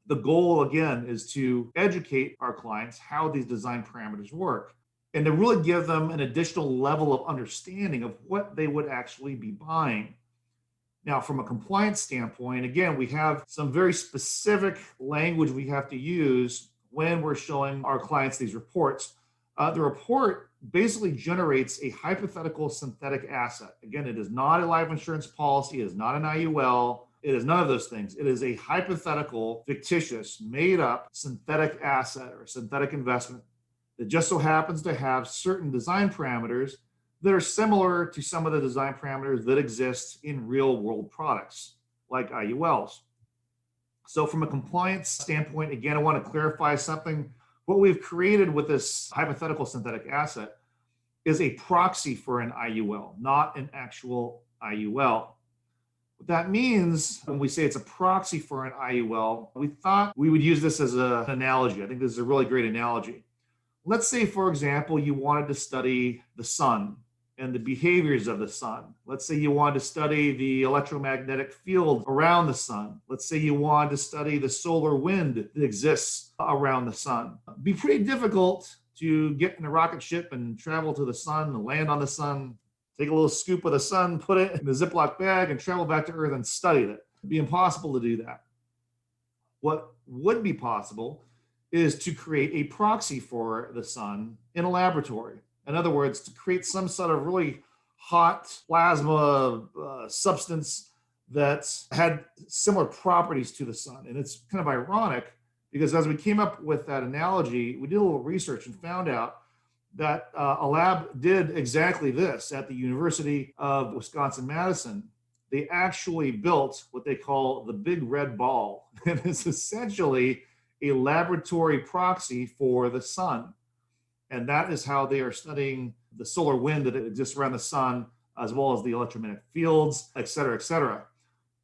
The goal, again, is to educate our clients how these design parameters work and to really give them an additional level of understanding of what they would actually be buying. Now, from a compliance standpoint, again, we have some very specific language we have to use when we're showing our clients these reports. The report basically generates a hypothetical synthetic asset. Again, it is not a life insurance policy, it is not an IUL, it is none of those things. It is a hypothetical, fictitious, made up synthetic asset or synthetic investment that just so happens to have certain design parameters that are similar to some of the design parameters that exist in real world products like IULs. So, from a compliance standpoint, again, I want to clarify something. What we've created with this hypothetical synthetic asset is a proxy for an IUL, not an actual IUL. What that means when we say it's a proxy for an IUL, we thought we would use this as an analogy. I think this is a really great analogy. Let's say, for example, you wanted to study the sun and the behaviors of the sun. Let's say you wanted to study the electromagnetic field around the sun. Let's say you wanted to study the solar wind that exists around the sun. It'd be pretty difficult to get in a rocket ship and travel to the sun, land on the sun, take a little scoop of the sun, put it in a Ziploc bag, and travel back to Earth and study it. It'd be impossible to do that. What would be possible is to create a proxy for the sun in a laboratory. In other words, to create some sort of really hot plasma substance that had similar properties to the sun. And it's kind of ironic because as we came up with that analogy, we did a little research and found out that a lab did exactly this at the University of Wisconsin-Madison. They actually built what they call the Big Red Ball. And it's essentially a laboratory proxy for the sun. And that is how they are studying the solar wind that exists around the sun, as well as the electromagnetic fields, et cetera, et cetera.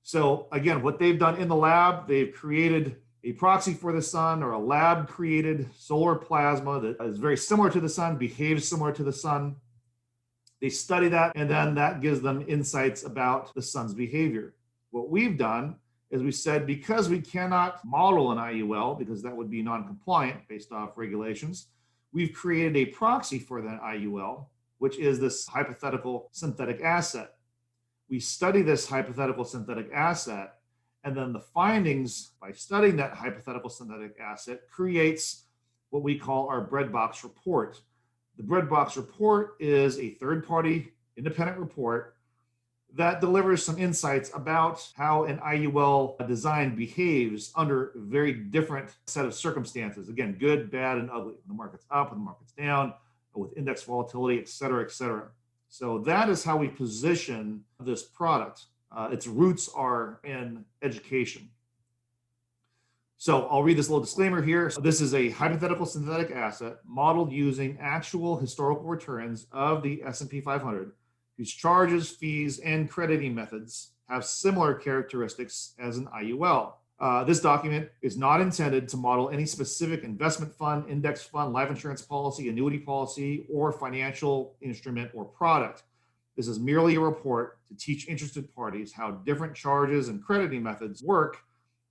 So again, what they've done in the lab, they've created a proxy for the sun or a lab created solar plasma that is very similar to the sun, behaves similar to the sun. They study that, and then that gives them insights about the sun's behavior. What we've done is we said, because we cannot model an IUL, because that would be non-compliant based off regulations, we've created a proxy for that IUL, which is this hypothetical synthetic asset. We study this hypothetical synthetic asset, and then the findings by studying that hypothetical synthetic asset creates what we call our breadbox report. The breadbox report is a third-party independent report that delivers some insights about how an IUL design behaves under a very different set of circumstances. Again, good, bad, and ugly. When the market's up, when the market's down, with index volatility, et cetera, et cetera. So that is how we position this product. Its roots are in education. So I'll read this little disclaimer here. So this is a hypothetical synthetic asset modeled using actual historical returns of the S&P 500, whose charges, fees, and crediting methods have similar characteristics as an IUL. This document is not intended to model any specific investment fund, index fund, life insurance policy, annuity policy, or financial instrument or product. This is merely a report to teach interested parties how different charges and crediting methods work,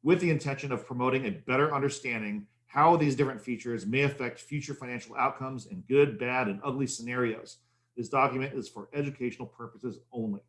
with the intention of promoting a better understanding how these different features may affect future financial outcomes in good, bad, and ugly scenarios. This document is for educational purposes only.